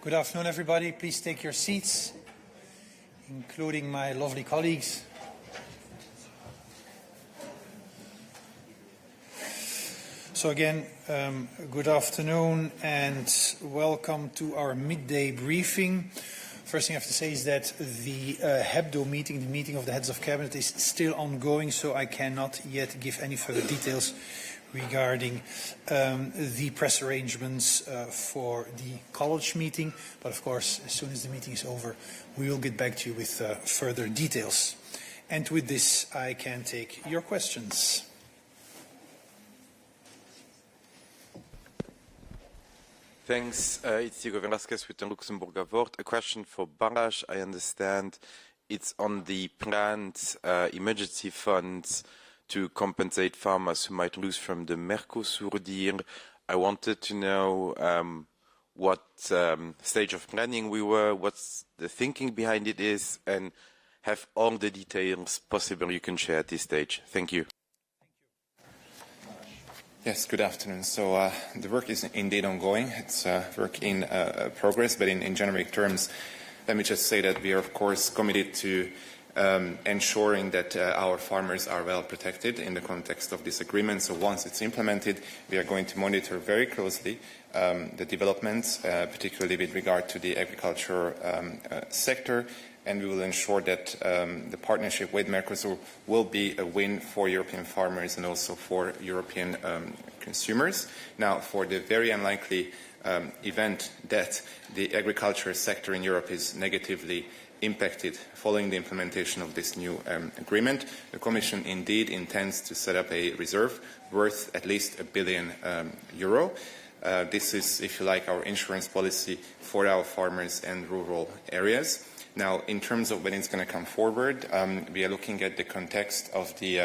Good afternoon, everybody. Please take your seats, including my lovely colleagues. So again, good afternoon and welcome to our midday briefing. First thing I have to say is that the HEBDO meeting, the meeting of the heads of cabinet, is still ongoing, so I cannot yet give any further details regarding the press arrangements for the college meeting. But of course, as soon as the meeting is over, we will get back to you with further details. And with this, I can take your questions. Thanks. It's Igor Velasquez with the Luxembourger Wort. A question for Balázs. I understand it's on the planned emergency funds to compensate farmers who might lose from the Mercosur deal. I wanted to know what stage of planning we were, what's the thinking behind it is, and have all the details possible you can share at this stage. Thank you. Yes, good afternoon. So the work is indeed ongoing. It's work in progress, but in generic terms, let me just say that we are, of course, committed to ensuring that our farmers are well protected in the context of this agreement. So once it's implemented, we are going to monitor very closely the developments, particularly with regard to the agriculture sector, and we will ensure that the partnership with Mercosur will be a win for European farmers and also for European consumers. Now, for the very unlikely event that the agriculture sector in Europe is negatively impacted following the implementation of this new agreement, the Commission indeed intends to set up a reserve worth at least €1 billion. This is, if you like, our insurance policy for our farmers and rural areas. Now, in terms of when it's going to come forward, we are looking at the context of the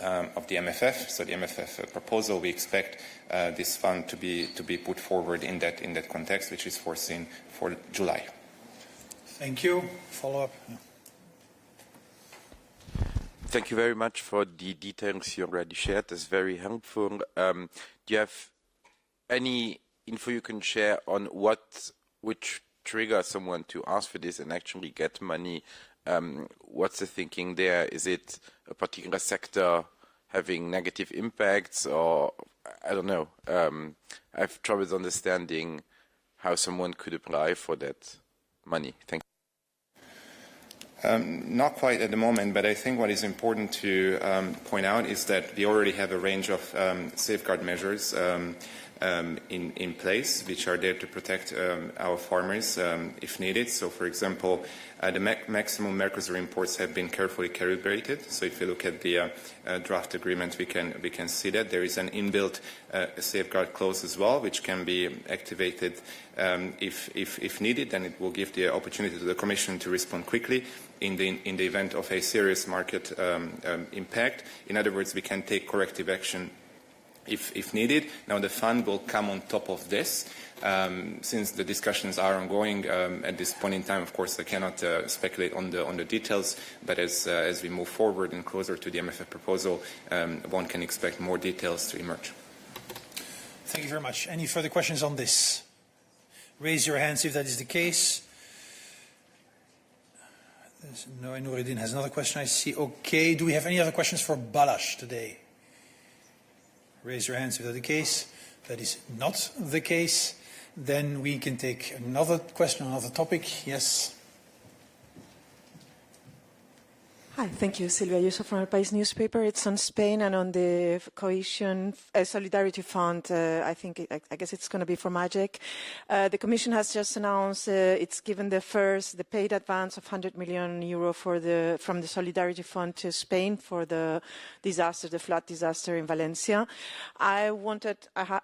MFF. So the MFF proposal, we expect this fund to be put forward in that context, which is foreseen for July. Thank you. Follow up. Thank you very much for the details you already shared. That's very helpful. Do you have any info you can share on which trigger someone to ask for this and actually get money? What's the thinking there? Is it a particular sector having negative impacts, or I don't know? I have trouble understanding how someone could apply for that money. Thank you. Not quite at the moment, but I think what is important to point out is that we already have a range of safeguard measures in place, which are there to protect our farmers if needed. So, for example, the maximum Mercosur imports have been carefully calibrated. So, if you look at the draft agreement, we can see that there is an inbuilt safeguard clause as well, which can be activated if needed, and it will give the opportunity to the Commission to respond quickly in the event of a serious market impact. In other words, we can take corrective action if needed. Now, the fund will come on top of this. Since the discussions are ongoing at this point in time, of course, I cannot speculate on the details, but as we move forward and closer to the MFF proposal, one can expect more details to emerge. Thank you very much. Any further questions on this? Raise your hands if that is the case. No, Noureddin has another question, I see. Okay, do we have any other questions for Balázs today? Raise your hands if that's the case. That is not the case. Then we can take another question, another topic. Yes. Hi, thank you. Silvia Ayuso from El País newspaper. It's on Spain and on the cohesion solidarity fund. I guess it's going to be for MAGIC. The Commission has just announced it's given the paid advance of €100 million from the solidarity fund to Spain for the flood disaster in Valencia. I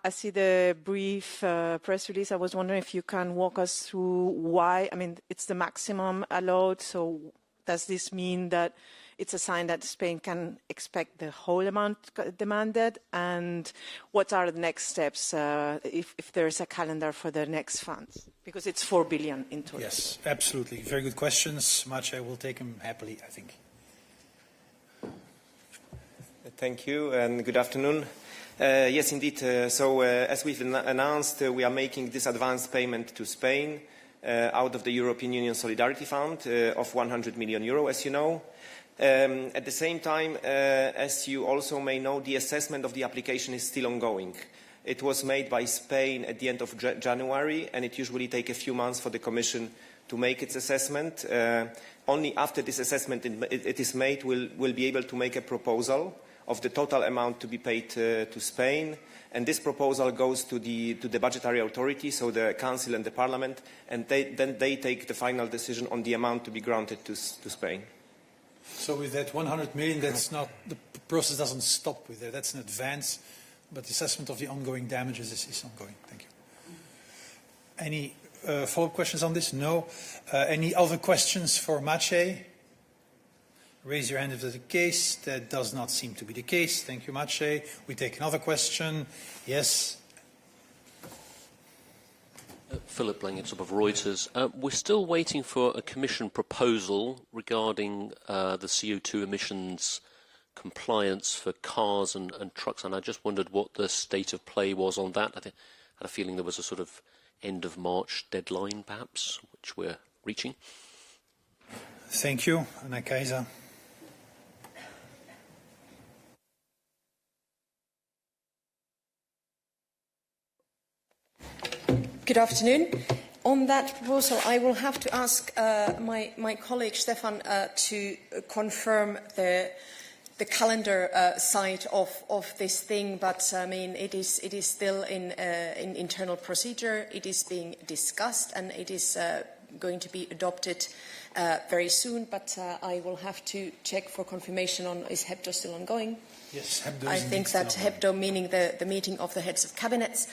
see the brief press release. I was wondering if you can walk us through why. I mean, it's the maximum allowed, so does this mean that it's a sign that Spain can expect the whole amount demanded? And what are the next steps if there's a calendar for the next funds? Because it's 4 billion in total. Yes, absolutely. Very good questions. Much I will take them happily, I think. Thank you and good afternoon. Yes, indeed. As we've announced, we are making this advance payment to Spain out of the European Union Solidarity Fund of 100 million euro, as you know. At the same time, as you also may know, the assessment of the application is still ongoing. It was made by Spain at the end of January, and it usually takes a few months for the Commission to make its assessment. Only after this assessment it is made, we'll be able to make a proposal of the total amount to be paid to Spain. And this proposal goes to the budgetary authority, so the Council and the Parliament, and then they take the final decision on the amount to be granted to Spain. So with that 100 million, that's not, the process doesn't stop with that. That's an advance, but the assessment of the ongoing damages is ongoing. Thank you. Any follow-up questions on this? No. Any other questions for Maciej? Raise your hand if that's the case. That does not seem to be the case. Thank you, Maciej. We take another question. Yes. Philip Blenkinsop of Reuters. We're still waiting for a Commission proposal regarding the CO2 emissions compliance for cars and trucks, and I just wondered what the state of play was on that. I had a feeling there was a sort of end of March deadline, perhaps, which we're reaching. Thank you. Anna Keizer. Good afternoon. On that proposal, I will have to ask my colleague Stefan to confirm the calendar side of this thing, but I mean it is still in internal procedure. It is being discussed and it is going to be adopted very soon. But I will have to check for confirmation on is HEPDO still ongoing. Yes, HEPDO. I think that HEPDO, meaning the meeting of the heads of cabinets,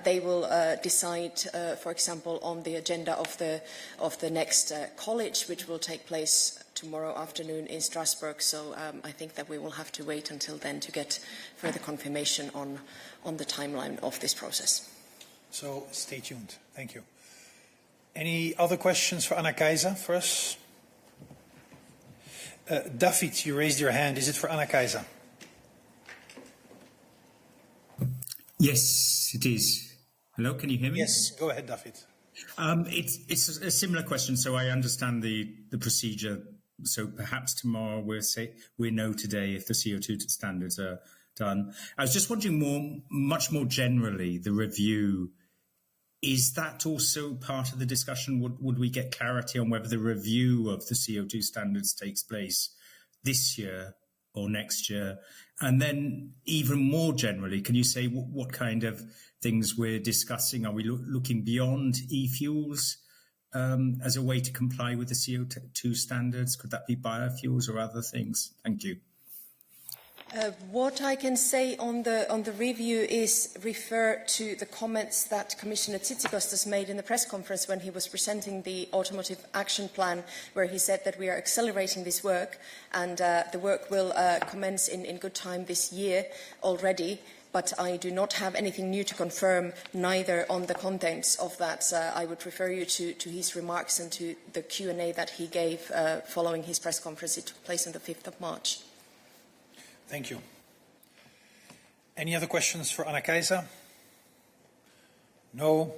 they will decide, for example, on the agenda of the next college, which will take place tomorrow afternoon in Strasbourg. So I think that we will have to wait until then to get further confirmation on the timeline of this process. So stay tuned. Thank you. Any other questions for Anna Keizer for us? David, you raised your hand. Is it for Anna Keizer? Yes, it is. Hello, can you hear me? Yes, go ahead, David. It's a similar question, so I understand the procedure. So perhaps tomorrow we know today if the CO2 standards are done. I was just wondering much more generally, the review, is that also part of the discussion? Would we get clarity on whether the review of the CO2 standards takes place this year or next year? And then even more generally, can you say what kind of things we're discussing? Are we looking beyond e-fuels as a way to comply with the CO2 standards? Could that be biofuels or other things? Thank you. What I can say on the review is refer to the comments that Commissioner Tsitsikostas made in the press conference when he was presenting the Automotive Action Plan, where he said that we are accelerating this work and the work will commence in good time this year already. But I do not have anything new to confirm, neither on the contents of that. I would refer you to his remarks and to the Q&A that he gave following his press conference. It took place on the 5th of March. Thank you. Any other questions for Anna Keizer? No.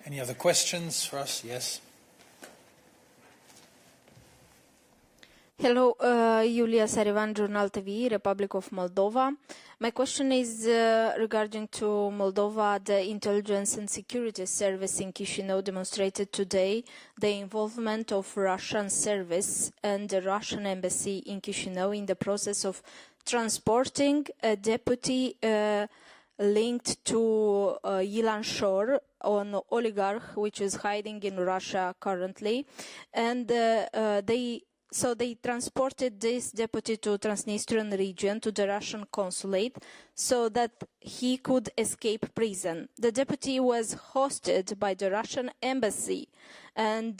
Any other questions for us? Yes. Hello, Julia Sarivan, Journal TV, Republic of Moldova. My question is regarding to Moldova. The Intelligence and Security Service in Chisinau demonstrated today the involvement of Russian service and the Russian embassy in Chisinau in the process of transporting a deputy linked to Yilan Shor, an oligarch which is hiding in Russia currently, and they transported this deputy to Transnistrian region, to the Russian consulate, so that he could escape prison. The deputy was hosted by the Russian embassy, and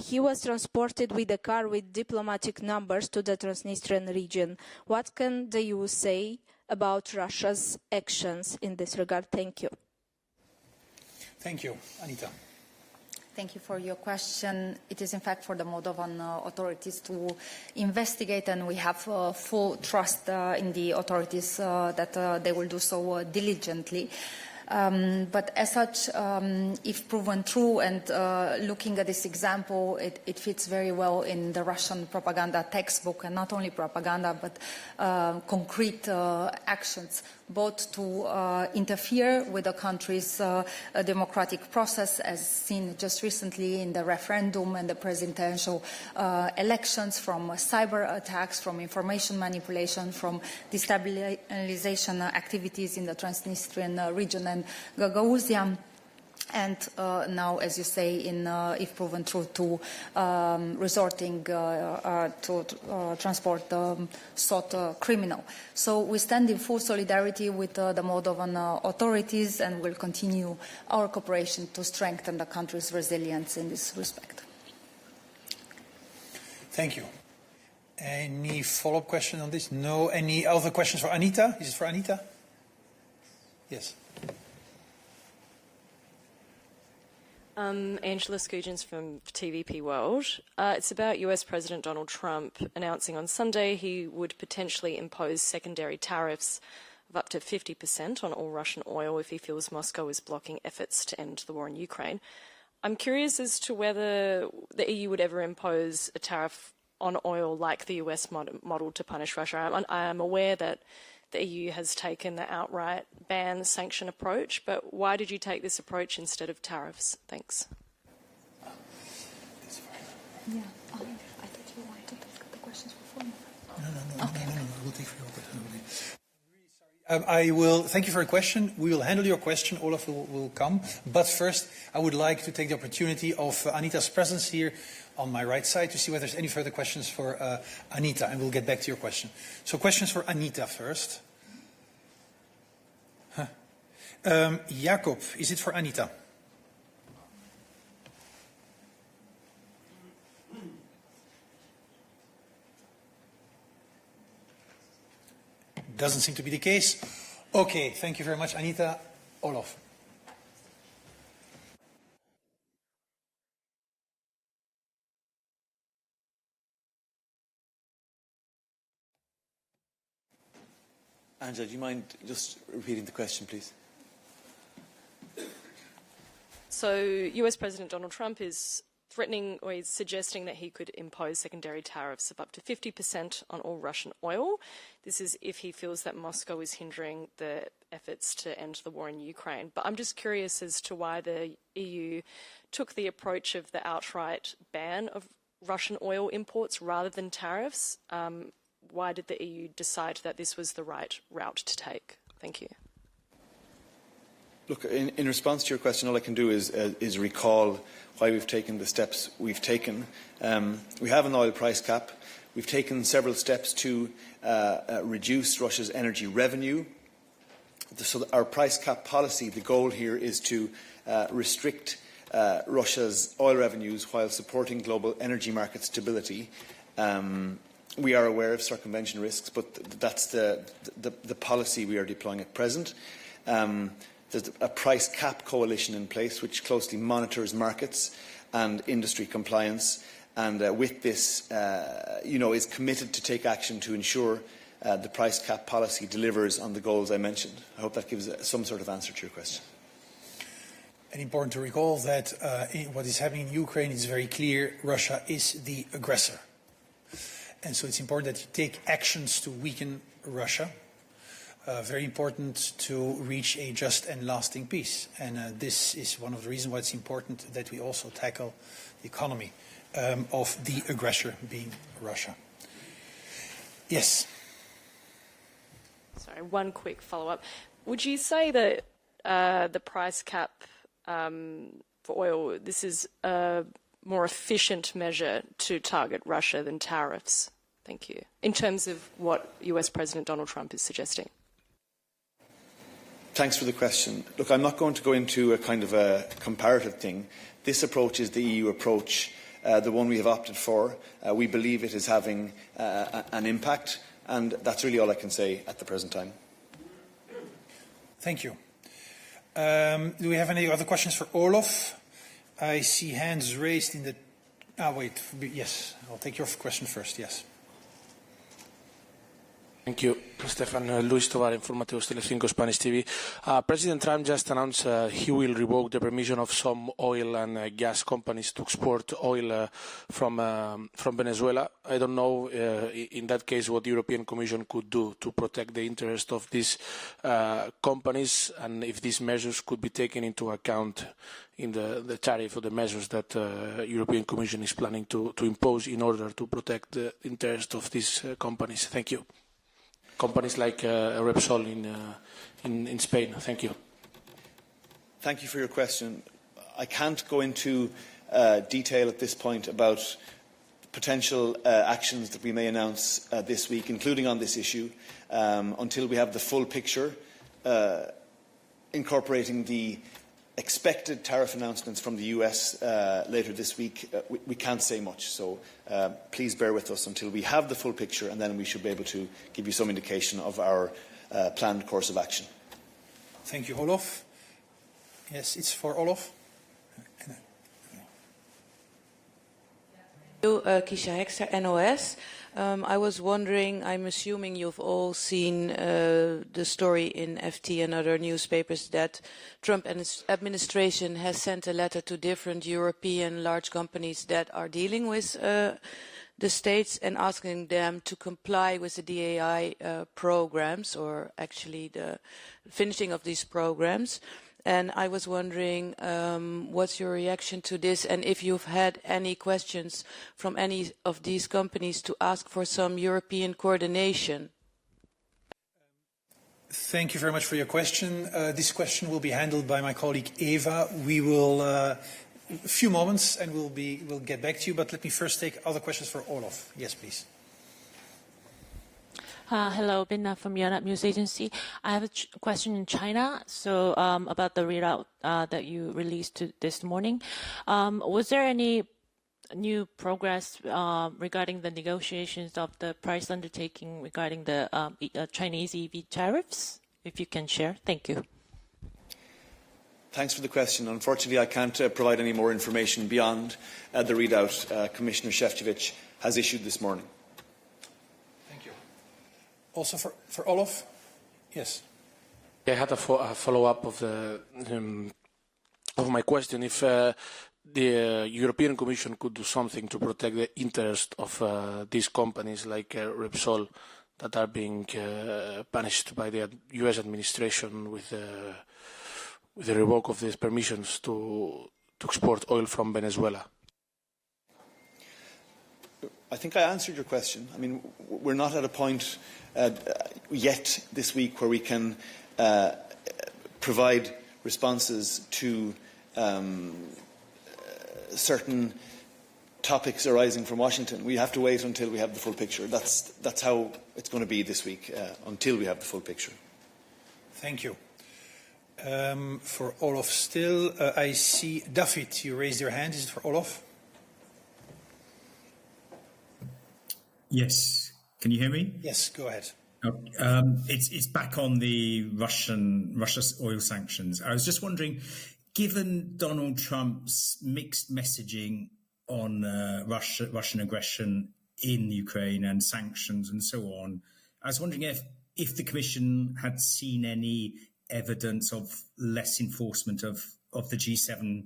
he was transported with a car with diplomatic numbers to the Transnistrian region. What can the EU say about Russia's actions in this regard? Thank you. Thank you. Anita. Thank you for your question. It is in fact for the Moldovan authorities to investigate, and we have full trust in the authorities that they will do so diligently. But as such, if proven true, and looking at this example, it fits very well in the Russian propaganda textbook, and not only propaganda, but concrete actions, both to interfere with the country's democratic process, as seen just recently in the referendum and the presidential elections, from cyber attacks, from information manipulation, from destabilization activities in the Transnistrian region and Gagauzia, and now, as you say, if proven true, to resorting to transport the sought criminal. So we stand in full solidarity with the Moldovan authorities, and will continue our cooperation to strengthen the country's resilience in this respect. Thank you. Any follow-up question on this? No. Any other questions for Anita? Is it for Anita? Yes. Angela Scoogens from TVP World. It's about US President Donald Trump announcing on Sunday he would potentially impose secondary tariffs of up to 50% on all Russian oil if he feels Moscow is blocking efforts to end the war in Ukraine. I'm curious as to whether the EU would ever impose a tariff on oil like the US model to punish Russia. I am aware that the EU has taken the outright ban sanction approach, but why did you take this approach instead of tariffs? Thanks. Yeah, I thought you wanted to take the questions before. No. We'll take your opportunity. I will thank you for your question. We will handle your question. Olaf will come. But first, I would like to take the opportunity of Anita's presence here on my right side to see whether there's any further questions for Anita, and we'll get back to your question. So questions for Anita first. Jacob, is it for Anita? Doesn't seem to be the case. Okay, thank you very much, Anita. Olaf. Angela, do you mind just repeating the question, please? So US President Donald Trump is threatening, or is suggesting, that he could impose secondary tariffs of up to 50% on all Russian oil. This is if he feels that Moscow is hindering the efforts to end the war in Ukraine. But I'm just curious as to why the EU took the approach of the outright ban of Russian oil imports rather than tariffs. Why did the EU decide that this was the right route to take? Thank you. Look, in response to your question, all I can do is recall why we've taken the steps we've taken. We have an oil price cap. We've taken several steps to reduce Russia's energy revenue. So our price cap policy, the goal here is to restrict Russia's oil revenues while supporting global energy market stability. We are aware of circumvention risks, but that's the policy we are deploying at present. There's a price cap coalition in place which closely monitors markets and industry compliance, and with this, is committed to take action to ensure the price cap policy delivers on the goals I mentioned. I hope that gives some sort of answer to your question. And important to recall that what is happening in Ukraine is very clear. Russia is the aggressor. And so it's important that you take actions to weaken Russia. Very important to reach a just and lasting peace. And this is one of the reasons why it's important that we also tackle the economy of the aggressor, being Russia. Yes. Sorry, one quick follow-up. Would you say that the price cap for oil, this is a more efficient measure to target Russia than tariffs? Thank you. In terms of what US President Donald Trump is suggesting. Thanks for the question. Look, I'm not going to go into a kind of a comparative thing. This approach is the EU approach, the one we have opted for. We believe it is having an impact, and that's really all I can say at the present time. Thank you. Do we have any other questions for Olaf? I see hands raised in the... wait, yes, I'll take your question first, yes. Thank you, Stefan. Luis Tovar, Informativos Telecinco Spanish TV. President Trump just announced he will revoke the permission of some oil and gas companies to export oil from Venezuela. I don't know, in that case, what the European Commission could do to protect the interest of these companies, and if these measures could be taken into account in the tariff or the measures that the European Commission is planning to impose in order to protect the interest of these companies. Thank you. Companies like Repsol in Spain. Thank you. Thank you for your question. I can't go into detail at this point about potential actions that we may announce this week, including on this issue, until we have the full picture, incorporating the expected tariff announcements from the US later this week. We can't say much, so please bear with us until we have the full picture, and then we should be able to give you some indication of our planned course of action. Thank you, Olof. Yes, it's for Olof. Kisha Hekster, NOS. I was wondering, I'm assuming you've all seen the story in FT and other newspapers that Trump and his administration has sent a letter to different European large companies that are dealing with the states and asking them to comply with the DAI programs, or actually the finishing of these programs. And I was wondering what's your reaction to this, and if you've had any questions from any of these companies to ask for some European coordination. Thank you very much for your question. This question will be handled by my colleague Eva. We will, a few moments, and we'll get back to you. But let me first take other questions for Olof. Yes, please. Hello, Binna from Europe News Agency. I have a question in China, so about the readout that you released this morning. Was there any new progress regarding the negotiations of the price undertaking regarding the Chinese EV tariffs? If you can share. Thank you. Thanks for the question. Unfortunately, I can't provide any more information beyond the readout Commissioner Šefčovič has issued this morning. Also for Olof? Yes. I had a follow-up of my question. If the European Commission could do something to protect the interest of these companies like Repsol that are being punished by the US administration with the revoke of these permissions to export oil from Venezuela. I think I answered your question. I mean, we're not at a point yet this week where we can provide responses to certain topics arising from Washington. We have to wait until we have the full picture. That's how it's going to be this week, until we have the full picture. Thank you. For Olof still, I see David, you raised your hand. Is it for Olof? Yes. Can you hear me? Yes, go ahead. It's back on the Russia's oil sanctions. I was just wondering, given Donald Trump's mixed messaging on Russian aggression in Ukraine and sanctions and so on, I was wondering if the Commission had seen any evidence of less enforcement of the G7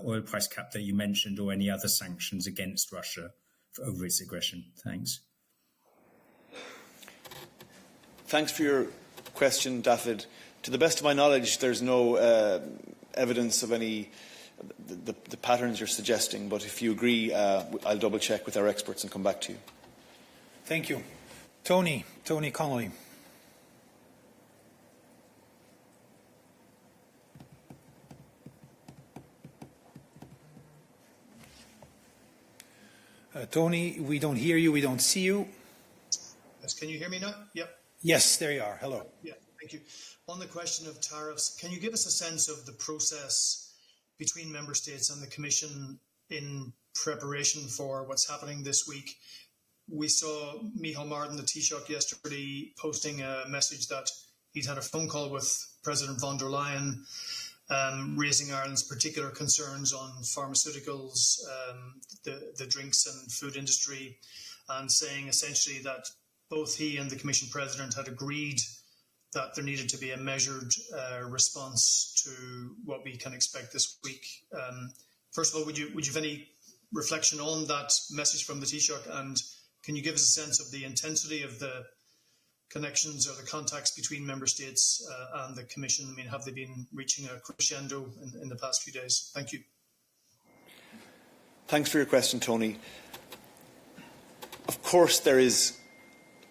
oil price cap that you mentioned, or any other sanctions against Russia over its aggression. Thanks. Thanks for your question, David. To the best of my knowledge, there's no evidence of any the patterns you're suggesting, but if you agree, I'll double check with our experts and come back to you. Thank you. Tony Connolly. Tony, we don't hear you, we don't see you. Yes, can you hear me now? Yep. Yes, there you are. Hello. Yeah, thank you. On the question of tariffs, can you give us a sense of the process between member states and the Commission in preparation for what's happening this week? We saw Michal Martin, the Taoiseach, yesterday posting a message that he'd had a phone call with President von der Leyen raising Ireland's particular concerns on pharmaceuticals, the drinks and food industry, and saying essentially that both he and the Commission President had agreed that there needed to be a measured response to what we can expect this week. First of all, would you have any reflection on that message from the Taoiseach, and can you give us a sense of the intensity of the connections or the contacts between member states and the Commission? I mean, have they been reaching a crescendo in the past few days? Thank you. Thanks for your question, Tony. Of course, there is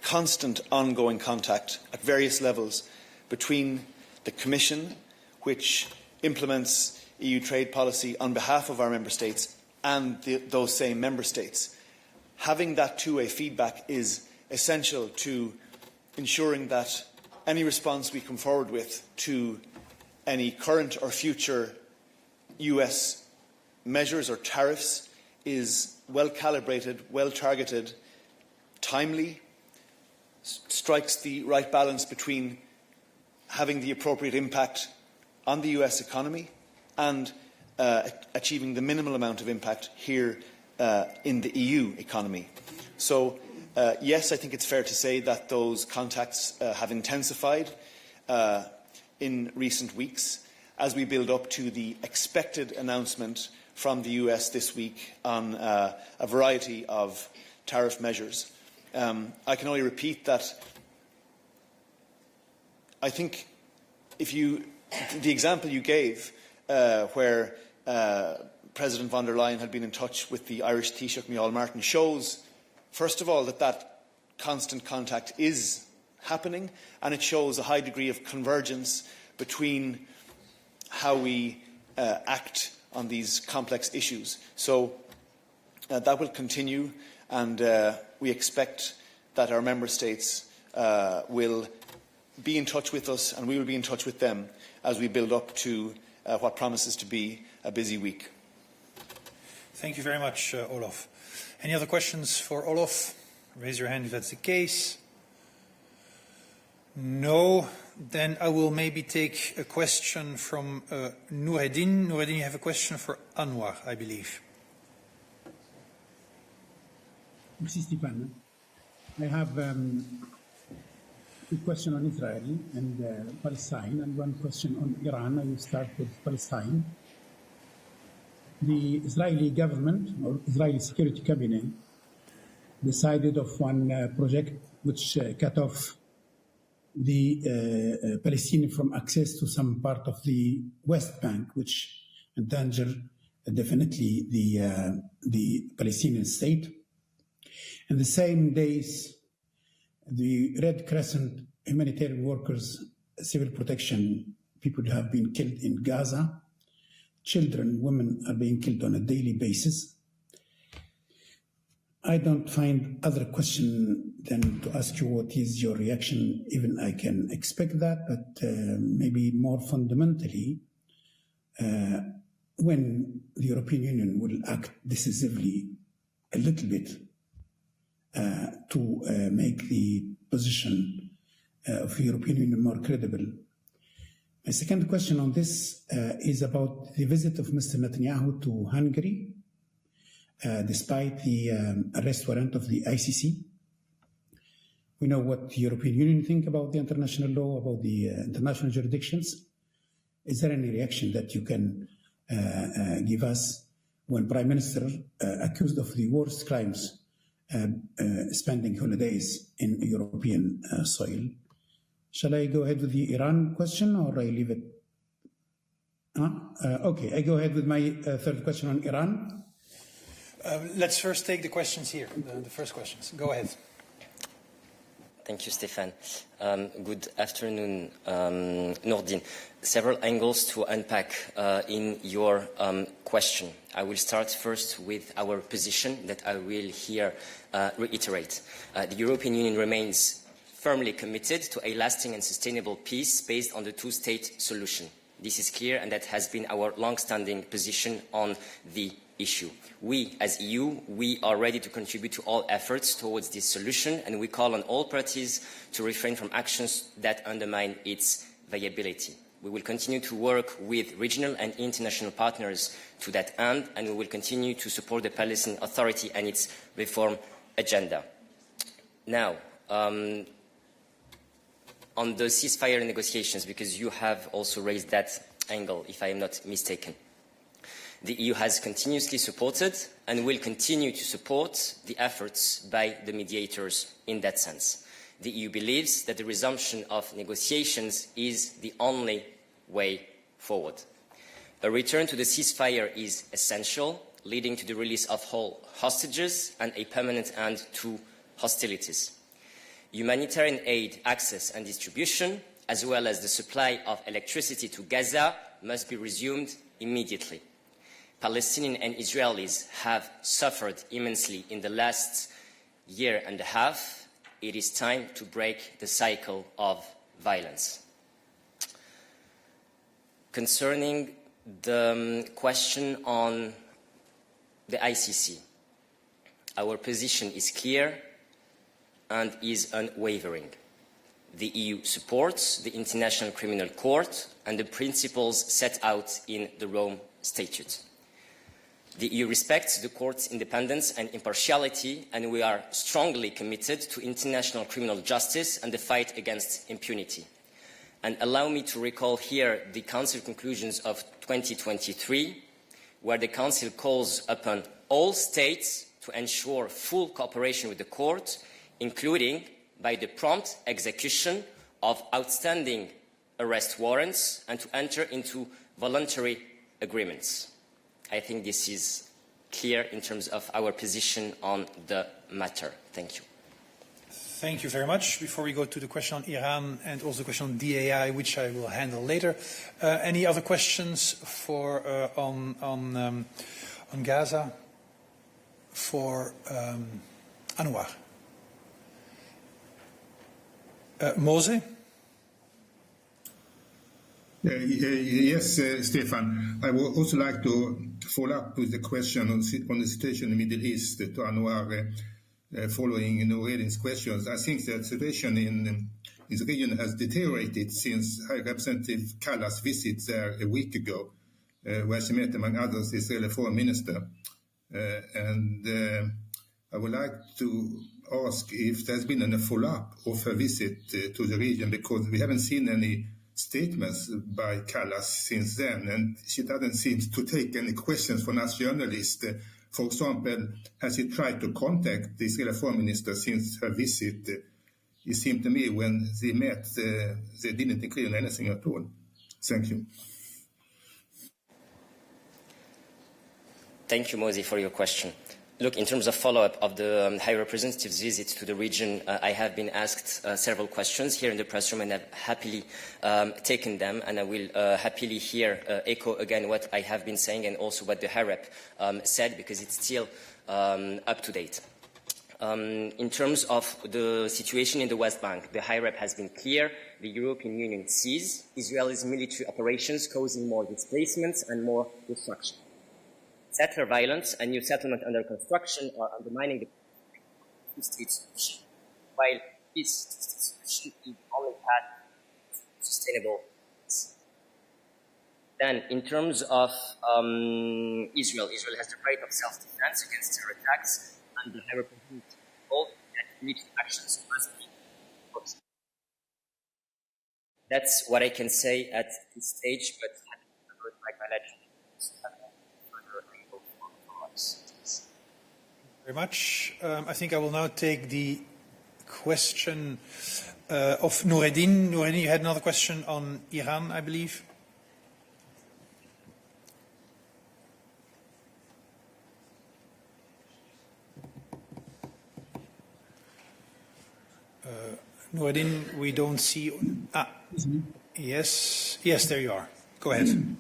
constant ongoing contact at various levels between the Commission, which implements EU trade policy on behalf of our member states, and those same member states. Having that two-way feedback is essential to ensuring that any response we come forward with to any current or future US measures or tariffs is well calibrated, well targeted, timely, strikes the right balance between having the appropriate impact on the US economy and achieving the minimal amount of impact here in the EU economy. So, yes, I think it's fair to say that those contacts have intensified in recent weeks as we build up to the expected announcement from the US this week on a variety of tariff measures. I can only repeat that I think the example you gave where President von der Leyen had been in touch with the Irish Taoiseach Micheál Martin shows, first of all, that constant contact is happening, and it shows a high degree of convergence between how we act on these complex issues. So that will continue, and we expect that our member states will be in touch with us, and we will be in touch with them as we build up to what promises to be a busy week. Thank you very much, Olaf. Any other questions for Olaf? Raise your hand if that's the case. No. Then I will maybe take a question from Noureddin. Noureddin, you have a question for Anwar, I believe. Merci, Stefan. I have a question on Israel and Palestine, and one question on Iran. I will start with Palestine. The Israeli government, or Israeli Security Cabinet, decided of one project which cut off the Palestinians from access to some part of the West Bank, which endanger definitely the Palestinian state. In the same days, the Red Crescent humanitarian workers, civil protection people have been killed in Gaza. Children, women are being killed on a daily basis. I don't find other question than to ask you what is your reaction. Even I can expect that, but maybe more fundamentally, when the European Union will act decisively a little bit to make the position of the European Union more credible. My second question on this is about the visit of Mr. Netanyahu to Hungary, despite the arrest warrant of the ICC. We know what the European Union think about the international law, about the international jurisdictions. Is there any reaction that you can give us when Prime Minister accused of the worst crimes spending holidays in European soil? Shall I go ahead with the Iran question, or I leave it? Okay, I go ahead with my third question on Iran. Let's first take the questions here, the first questions. Go ahead. Thank you, Stefan. Good afternoon, Nordin. Several angles to unpack in your question. I will start first with our position that I will here reiterate. The European Union remains firmly committed to a lasting and sustainable peace based on the two-state solution. This is clear, and that has been our long-standing position on the issue. We, as EU, we are ready to contribute to all efforts towards this solution, and we call on all parties to refrain from actions that undermine its viability. We will continue to work with regional and international partners to that end, and we will continue to support the Palestinian Authority and its reform agenda. Now, on the ceasefire negotiations, because you have also raised that angle, if I am not mistaken. The EU has continuously supported and will continue to support the efforts by the mediators in that sense. The EU believes that the resumption of negotiations is the only way forward. A return to the ceasefire is essential, leading to the release of all hostages and a permanent end to hostilities. Humanitarian aid access and distribution, as well as the supply of electricity to Gaza, must be resumed immediately. Palestinians and Israelis have suffered immensely in the last year and a half. It is time to break the cycle of violence. Concerning the question on the ICC, our position is clear and is unwavering. The EU supports the International Criminal Court and the principles set out in the Rome Statute. The EU respects the court's independence and impartiality, and we are strongly committed to international criminal justice and the fight against impunity. And allow me to recall here the Council conclusions of 2023, where the Council calls upon all states to ensure full cooperation with the court, including by the prompt execution of outstanding arrest warrants and to enter into voluntary agreements. I think this is clear in terms of our position on the matter. Thank you. Thank you very much. Before we go to the question on Iran and also the question on DAI, which I will handle later, any other questions for on Gaza for Anwar? Mose? Yes, Stefan. I would also like to follow up with the question on the situation in the Middle East to Anwar, following Noureddin's questions. I think that the situation in the region has deteriorated since High Representative Kallas' visit there a week ago, where she met, among others, the Israeli Foreign Minister. I would like to ask if there's been a follow-up of her visit to the region, because we haven't seen any statements by Kallas since then, and she doesn't seem to take any questions from us journalists. For example, has she tried to contact the Israeli Foreign Minister since her visit? It seemed to me when they met, they didn't include anything at all. Thank you. Thank you, Mosey, for your question. Look, in terms of follow-up of the High Representative's visit to the region, I have been asked several questions here in the press room, and I've happily taken them, and I will happily here echo again what I have been saying and also what the High Rep said, because it's still up to date. In terms of the situation in the West Bank, the High Rep has been clear. The European Union sees Israel's military operations causing more displacements and more destruction. Settler violence and new settlement under construction are undermining the two-state solution, while this two-state solution is the only path to sustainable peace. Then, in terms of Israel has the right of self-defense against terror attacks, and the High Representative told that military actions must be opposed. That's what I can say at this stage, but happy to cover it by bilateral. Very much. I think I will now take the question of Noureddin. Noureddin, you had another question on Iran, I believe. Noureddin, we don't see. Yes, there you are. Go ahead.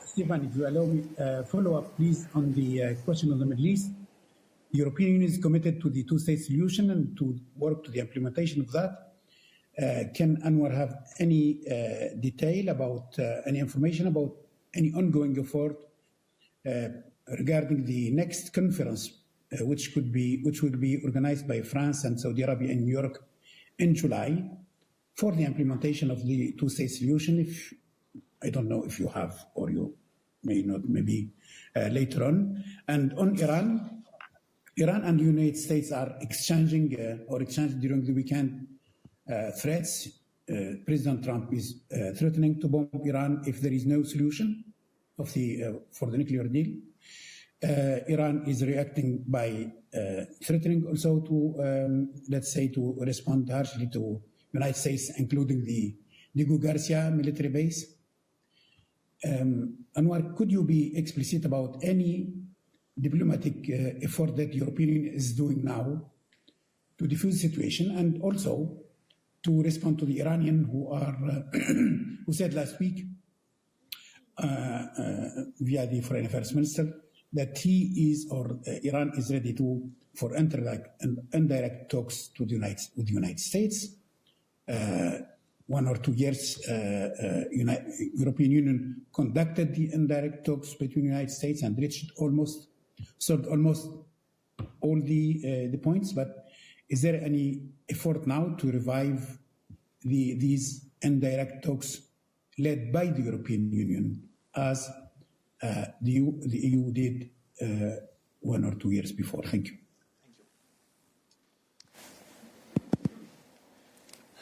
Stefan, if you allow me follow up, please, on the question of the Middle East. The European Union is committed to the two-state solution and to work to the implementation of that. Can Anwar have any detail about, any information about any ongoing effort regarding the next conference, which will be organized by France and Saudi Arabia in New York in July? for the implementation of the two-state solution. If I don't know if you have or you may not, maybe later on. And on Iran and the United States are exchanging during the weekend threats. President Trump is threatening to bomb Iran if there is no solution for the nuclear deal. Iran is reacting by threatening also to, let's say, to respond harshly to United States, including the Diego Garcia military base. Anwar, could you be explicit about any diplomatic effort that the European Union is doing now to defuse the situation, and also to respond to the Iranian who said last week via the Foreign Affairs Minister that he is or Iran is ready for indirect talks with the United States. 1 or 2 years, European Union conducted the indirect talks between the United States and reached almost all the points. But is there any effort now to revive these indirect talks led by the European Union, as the EU did 1 or 2 years before? Thank you.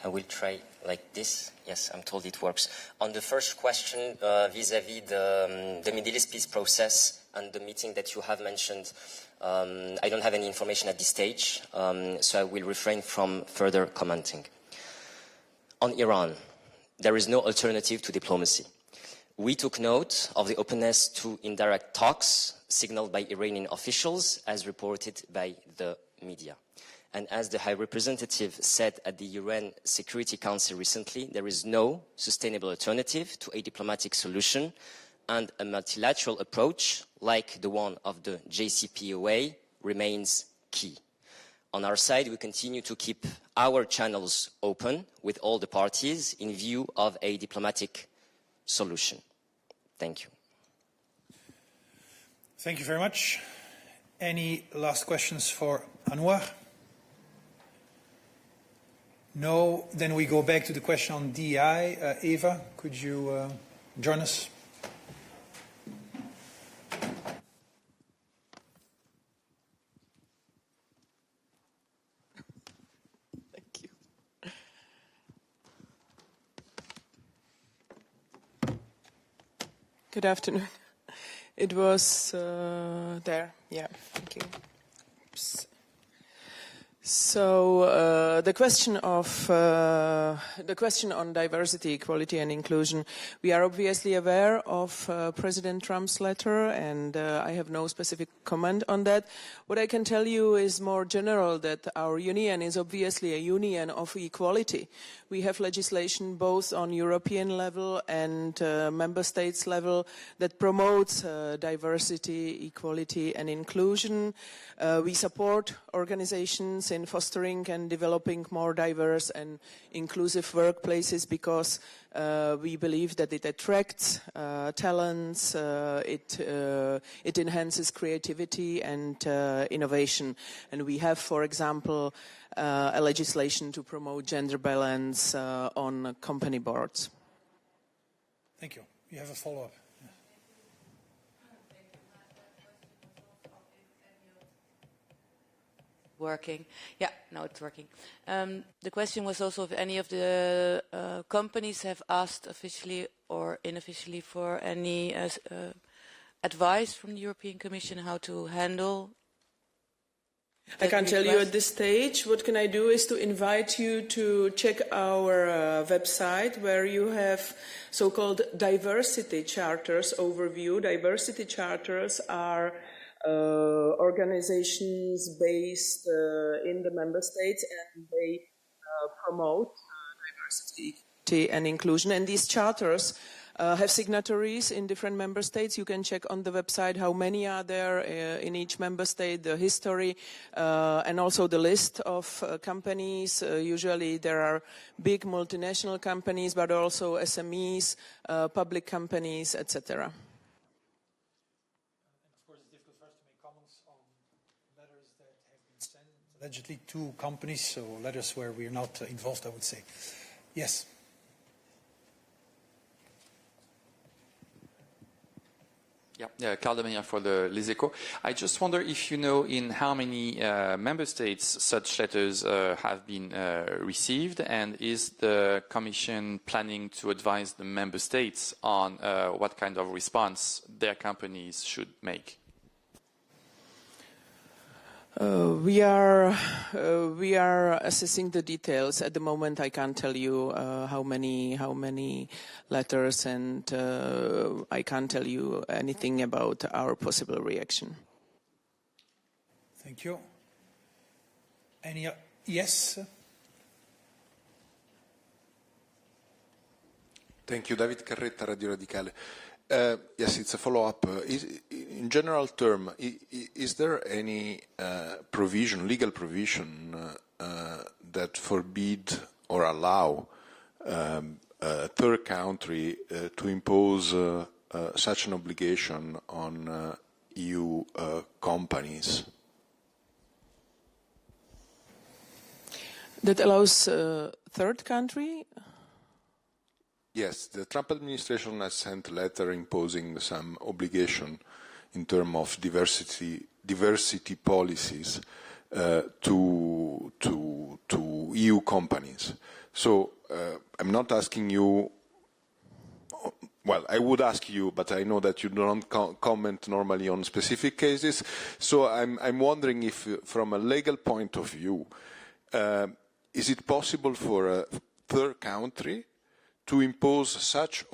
I will try like this. Yes, I'm told it works. On the first question, vis-à-vis the Middle East peace process and the meeting that you have mentioned, I don't have any information at this stage, so I will refrain from further commenting. On Iran, there is no alternative to diplomacy. We took note of the openness to indirect talks signaled by Iranian officials, as reported by the media. And as the High Representative said at the UN Security Council recently, there is no sustainable alternative to a diplomatic solution, and a multilateral approach, like the one of the JCPOA, remains key. On our side, we continue to keep our channels open with all the parties in view of a diplomatic solution. Thank you. Thank you very much. Any last questions for Anwar? No, then we go back to the question on DI. Eva, could you join us? Thank you. Good afternoon. It was there. Yeah, thank you. Oops. So the question on diversity, equality, and inclusion. We are obviously aware of President Trump's letter, and I have no specific comment on that. What I can tell you is more general, that our union is obviously a union of equality. We have legislation both on European level and member states level that promotes diversity, equality, and inclusion. We support organizations in fostering and developing more diverse and inclusive workplaces because we believe that it attracts talents, it enhances creativity and innovation. And we have, for example, a legislation to promote gender balance on company boards. Thank you. You have a follow-up. Working. Yeah, now it's working. The question was also if any of the companies have asked officially or unofficially for any advice from the European Commission how to handle. I can't tell you at this stage. What can I do is to invite you to check our website, where you have so-called diversity charters overview. Diversity charters are organizations based in the member states, and they promote diversity and inclusion. And these charters have signatories in different member states. You can check on the website how many are there in each member state, the history, and also the list of companies. Usually there are big multinational companies, but also SMEs, public companies, etc. Allegedly 2 companies, so letters where we are not involved, I would say. Yes. Yeah, Carl Demania for Les Echos. I just wonder if you know in how many member states such letters have been received, and is the Commission planning to advise the member states on what kind of response their companies should make? We are assessing the details. At the moment, I can't tell you how many letters, and I can't tell you anything about our possible reaction. Thank you. Yes? Thank you. David Carretta, Radio Radicale. Yes, it's a follow-up. In general term, is there any legal provision that forbid or allow a third country to impose such an obligation on EU companies? That allows third country? Yes, the Trump administration has sent a letter imposing some obligation in terms of diversity policies to EU companies. So I'm not asking you. Well, I would ask you, but I know that you don't comment normally on specific cases. So I'm wondering if, from a legal point of view, is it possible for a third country to impose such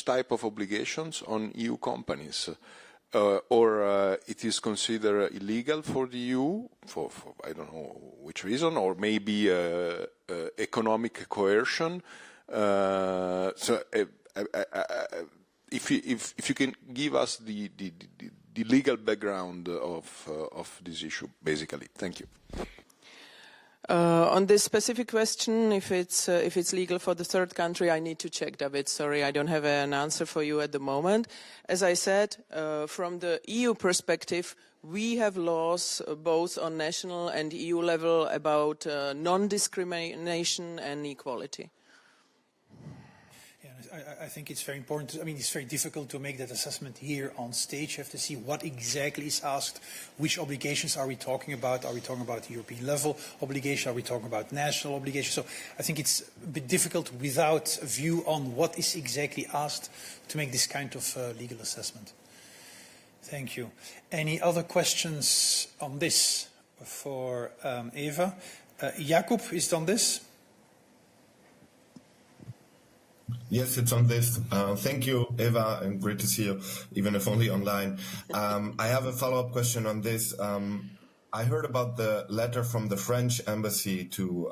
type of obligations on EU companies, or it is considered illegal for the EU for I don't know which reason, or maybe economic coercion. So if you can give us the legal background of this issue, basically. Thank you. On this specific question, if it's legal for the third country, I need to check, David. Sorry, I don't have an answer for you at the moment. As I said, from the EU perspective, we have laws both on national and EU level about non-discrimination and equality. I think it's very important. It's very difficult to make that assessment here on stage. You have to see what exactly is asked. Which obligations are we talking about? Are we talking about European level obligation? Are we talking about national obligations? So I think it's a bit difficult without a view on what is exactly asked to make this kind of legal assessment. Thank you. Any other questions on this for Eva? Jacob, is it on this? Yes, it's on this. Thank you, Eva, and great to see you, even if only online. I have a follow-up question on this. I heard about the letter from the French embassy to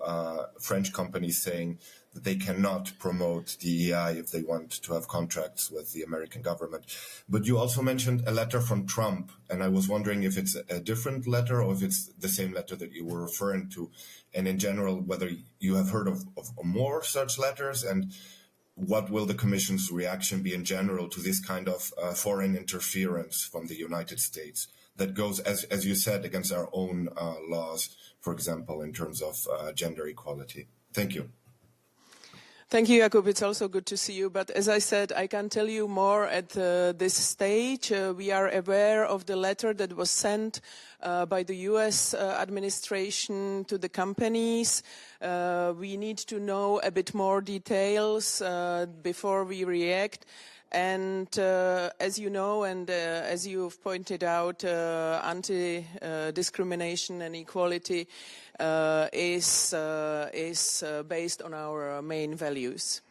French companies saying that they cannot promote DEI if they want to have contracts with the American government. But you also mentioned a letter from Trump, and I was wondering if it's a different letter or if it's the same letter that you were referring to, and in general, whether you have heard of more such letters, and what will the Commission's reaction be in general to this kind of foreign interference from the United States that goes, as you said, against our own laws, for example, in terms of gender equality? Thank you. Thank you, Jakub. It's also good to see you. But as I said, I can't tell you more at this stage. We are aware of the letter that was sent by the U.S. administration to the companies. We need to know a bit more details before we react. And as you know, and as you've pointed out, anti-discrimination and equality is based on our main values.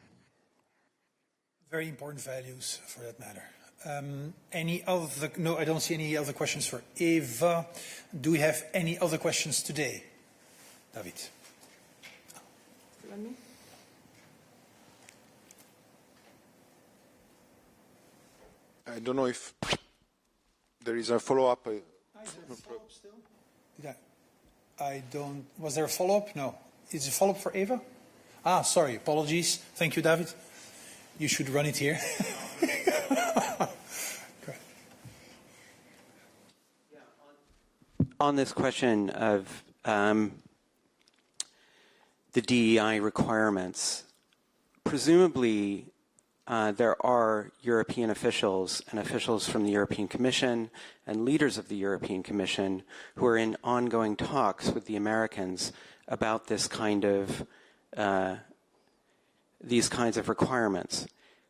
Very important values, for that matter. Any other? No, I don't see any other questions for Eva. Do we have any other questions today, David? I don't know if there is a follow-up. Yeah. I don't. Was there a follow-up? No. Is it a follow-up for Eva? Ah, sorry. Apologies. Thank you, David. You should run it here. On this question of the DEI requirements, presumably there are European officials and officials from the European Commission and leaders of the European Commission who are in ongoing talks with the Americans about this kind of these kinds of requirements.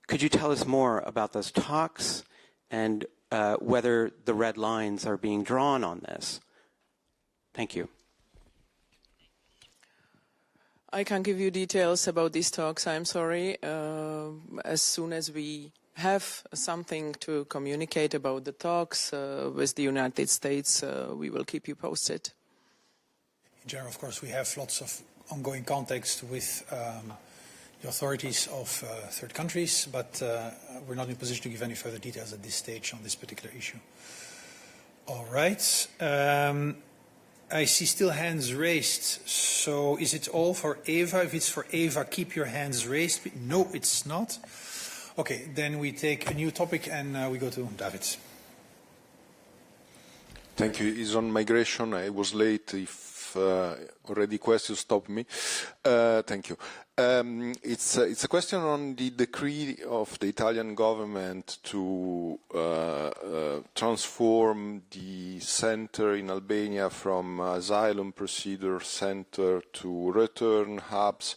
Could you tell us more about those talks and whether the red lines are being drawn on this? Thank you. I can't give you details about these talks, I'm sorry. As soon as we have something to communicate about the talks with the United States, we will keep you posted. In general, of course, we have lots of ongoing contacts with the authorities of third countries, but we're not in a position to give any further details at this stage on this particular issue. All right. I see still hands raised. So is it all for Eva? If it's for Eva, keep your hands raised. No, it's not. Okay, then we take a new topic and we go to David. Thank you. It's on migration. I was late. If already questions stop me. Thank you. It's a question on the decree of the Italian government to transform the center in Albania from asylum procedure center to return hubs.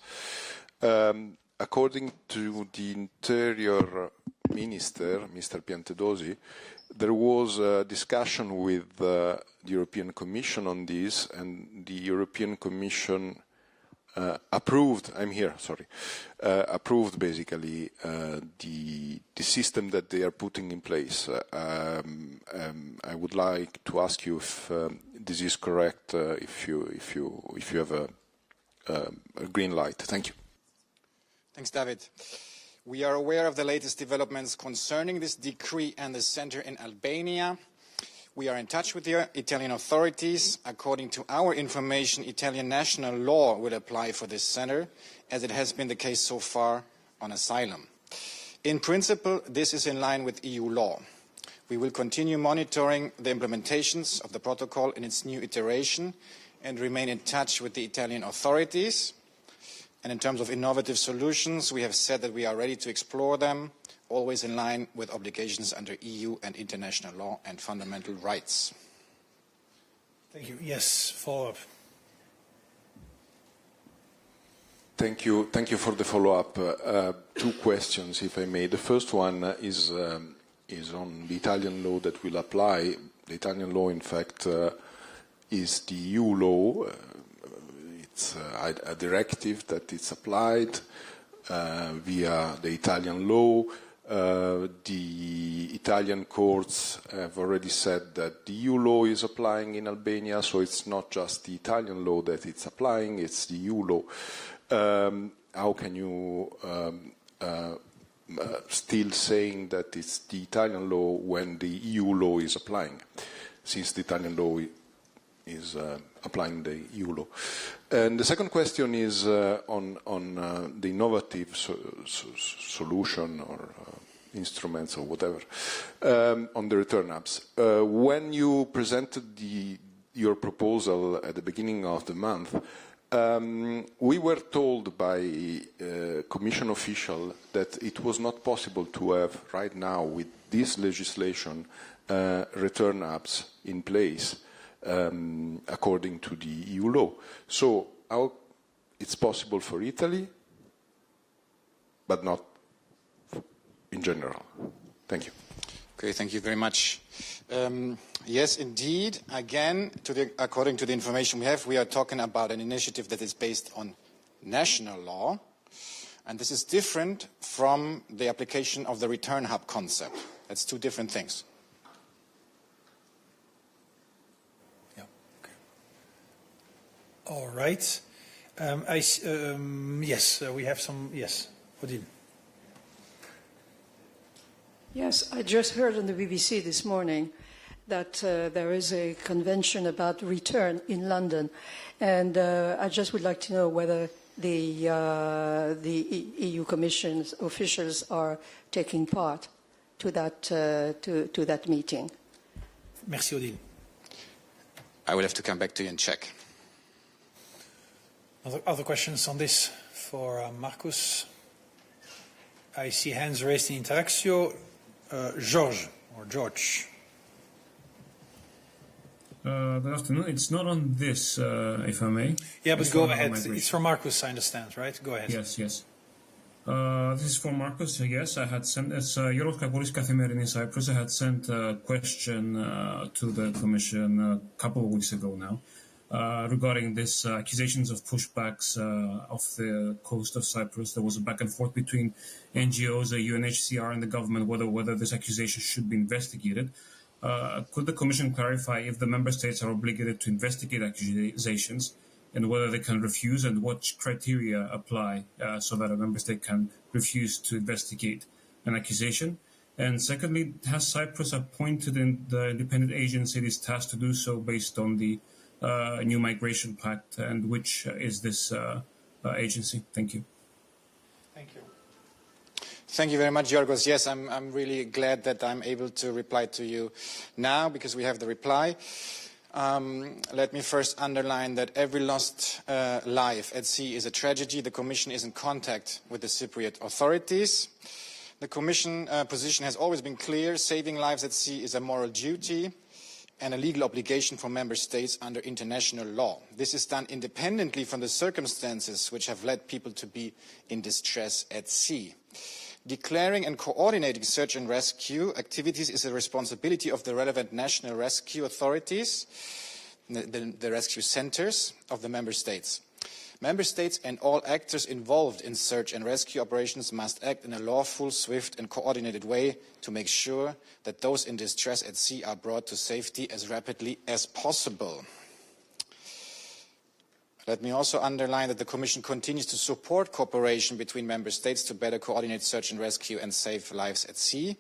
According to the Interior Minister, Mr. Piantedosi, there was a discussion with the European Commission on this, and the European Commission approved basically the system that they are putting in place. I would like to ask you if this is correct, if you have a green light. Thank you. Thanks, David. We are aware of the latest developments concerning this decree and the center in Albania. We are in touch with the Italian authorities. According to our information, Italian national law will apply for this center, as it has been the case so far on asylum. In principle, this is in line with EU law. We will continue monitoring the implementations of the protocol in its new iteration and remain in touch with the Italian authorities. And in terms of innovative solutions, we have said that we are ready to explore them, always in line with obligations under EU and international law and fundamental rights. Thank you. Yes, follow-up. Thank you for the follow-up. Two questions, if I may. The first one is on the Italian law that will apply. The Italian law, in fact, is the EU law. It's a directive that is applied via the Italian law. The Italian courts have already said that the EU law is applying in Albania, so it's not just the Italian law that it's applying, it's the EU law. How can you still saying that it's the Italian law when the EU law is applying, since the Italian law is applying the EU law? And the second question is on the innovative solution or instruments or whatever on the return hubs. When you presented your proposal at the beginning of the month, we were told by Commission official that it was not possible to have right now with this legislation return hubs in place. According to the EU law. So how it's possible for Italy, but not in general. Thank you. Okay, thank you very much. Yes, indeed. Again, according to the information we have, we are talking about an initiative that is based on national law, and this is different from the application of the return hub concept. That's two different things. All right. Yes, we have some. Yes, Odile. Yes, I just heard on the BBC this morning that there is a convention about return in London, and I just would like to know whether the EU Commission officials are taking part to that meeting. Merci, Odile. I will have to come back to you and check. Other questions on this for Marcus? I see hands raised in Interaxio. George. Good afternoon. It's not on this, if I may. Yeah, but go ahead. It's from Marcus, I understand, right? Go ahead. Yes. This is for Marcus, I guess. I had sent, as Yorgos Kakoulis Kathimerin in Cyprus, I had sent a question to the Commission a couple of weeks ago now regarding this accusations of pushbacks off the coast of Cyprus. There was a back and forth between NGOs, the UNHCR and the government whether this accusation should be investigated. Could the Commission clarify if the Member States are obligated to investigate accusations and whether they can refuse and what criteria apply so that a Member State can refuse to investigate an accusation? And secondly, has Cyprus appointed in the independent agency it is tasked to do so based on the new migration pact, and which is this agency? Thank you. Thank you. Thank you very much, Yorgos. Yes, I'm really glad that I'm able to reply to you now because we have the reply. Let me first underline that every lost life at sea is a tragedy. The Commission is in contact with the Cypriot authorities. The Commission position has always been clear. Saving lives at sea is a moral duty and a legal obligation for Member States under international law. This is done independently from the circumstances which have led people to be in distress at sea. Declaring and coordinating search and rescue activities is a responsibility of the relevant national rescue authorities, the rescue centres of the Member States. Member States and all actors involved in search and rescue operations must act in a lawful, swift and coordinated way to make sure that those in distress at sea are brought to safety as rapidly as possible. Let me also underline that the Commission continues to support cooperation between Member States to better coordinate search and rescue and save lives at sea.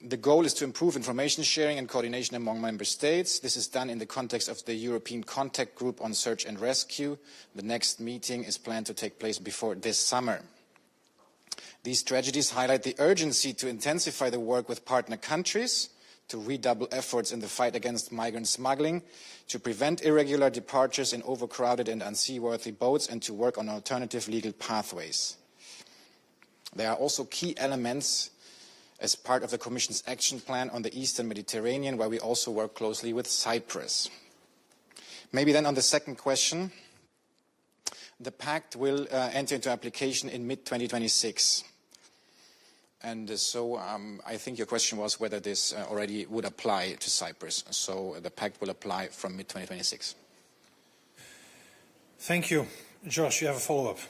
The goal is to improve information sharing and coordination among Member States. This is done in the context of the European Contact Group on Search and Rescue. The next meeting is planned to take place before this summer. These tragedies highlight the urgency to intensify the work with partner countries, to redouble efforts in the fight against migrant smuggling, to prevent irregular departures in overcrowded and unseaworthy boats, and to work on alternative legal pathways. There are also key elements as part of the Commission's action plan on the Eastern Mediterranean, where we also work closely with Cyprus. Maybe then on the second question, the pact will enter into application in mid-2026. And so I think your question was whether this already would apply to Cyprus. So the pact will apply from mid-2026. Thank you. Josh, you have a follow-up.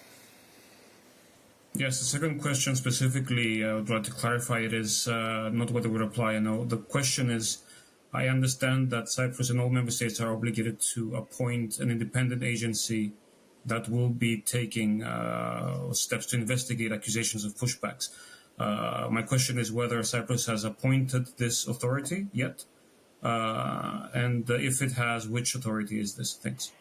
Yes, the second question specifically, I would like to clarify it is not whether it would apply. No, the question is, I understand that Cyprus and all Member States are obligated to appoint an independent agency that will be taking steps to investigate accusations of pushbacks. My question is whether Cyprus has appointed this authority yet, and if it has, which authority is this? Thanks.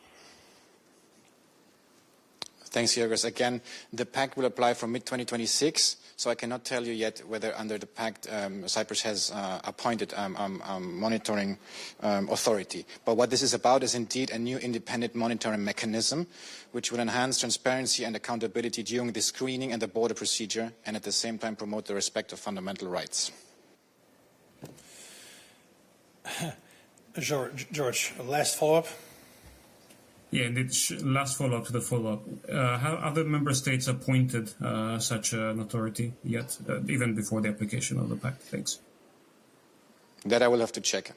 Thanks, Yorgos. Again, the pact will apply from mid-2026, so I cannot tell you yet whether under the pact Cyprus has appointed a monitoring authority. But what this is about is indeed a new independent monitoring mechanism which will enhance transparency and accountability during the screening and the border procedure, and at the same time promote the respect of fundamental rights. George, last follow-up. Yeah, and last follow-up to the follow-up. Have other Member States appointed such an authority yet, even before the application of the pact? Thanks. That I will have to check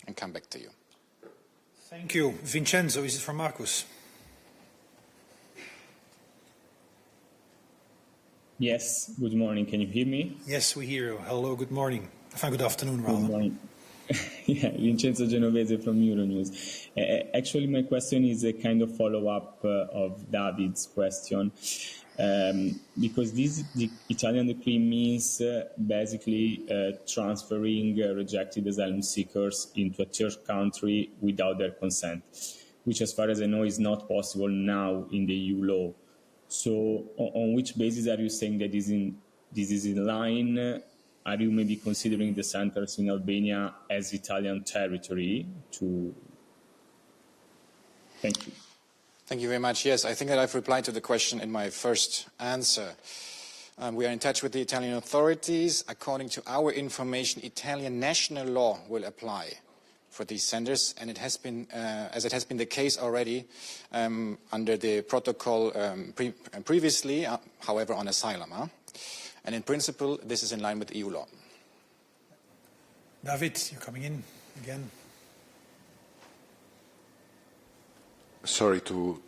and come back to you. Thank you. Vincenzo, is it from Marcus? Yes, good morning. Can you hear me? Yes, we hear you. Hello, good morning. Good afternoon, rather. Good morning. Yeah, Vincenzo Genovese from Euronews. Actually, my question is a kind of follow-up of David's question, because the Italian decree means basically transferring rejected asylum seekers into a third country without their consent, which, as far as I know, is not possible now in the EU law. So, on which basis are you saying that this is in line? Are you maybe considering the centers in Albania as Italian territory? Thank you. Thank you very much. Yes, I think that I've replied to the question in my first answer. We are in touch with the Italian authorities. According to our information, Italian national law will apply for these centers, and it has been, as it has been the case already under the protocol previously, however, on asylum. And in principle, this is in line with EU law. David, you're coming in again. Sorry to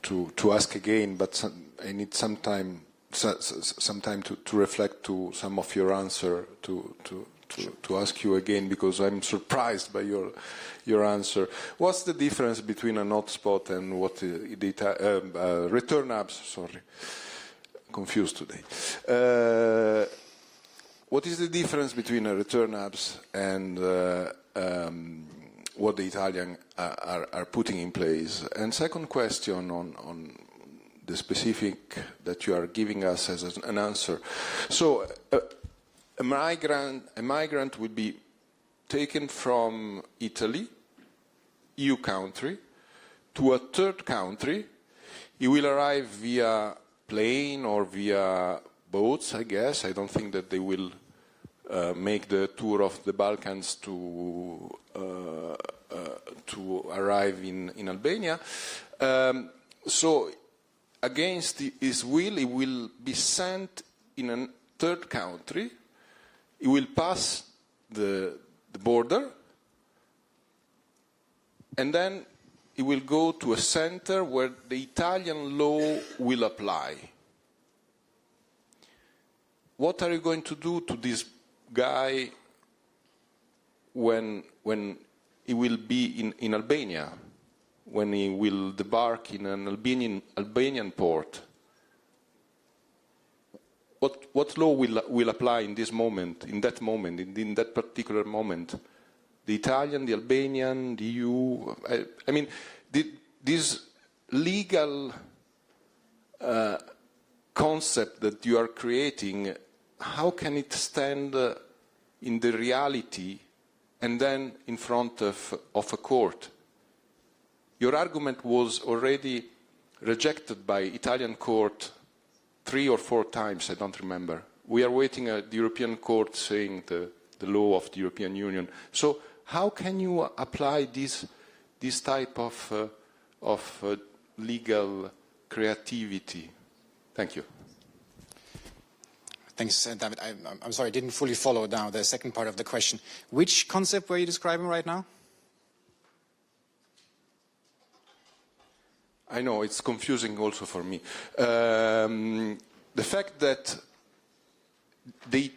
ask again, but I need some time to reflect to some of your answer to ask you again, because I'm surprised by your answer. What's the difference between an hotspot and what the return hubs? Sorry, confused today. What is the difference between a return hubs and what the Italians are putting in place? And second question on the specific that you are giving us as an answer. So a migrant will be taken from Italy, EU country, to a third country. He will arrive via plane or via boats, I guess. I don't think that they will make the tour of the Balkans to arrive in Albania. So against his will, he will be sent in a third country. He will pass the border, and then he will go to a center where the Italian law will apply. What are you going to do to this guy when he will be in Albania, when he will debark in an Albanian port? What law will apply in this moment, in that particular moment? The Italian, the Albanian, the EU? I mean, this legal concept that you are creating, how can it stand in the reality and then in front of a court? Your argument was already rejected by Italian court 3 or 4 times, I don't remember. We are waiting at the European court saying the law of the European Union. So how can you apply this type of legal creativity? Thank you. Thanks, David. I'm sorry, I didn't fully follow now the second part of the question. Which concept were you describing right now? I know, it's confusing also for me. The fact that the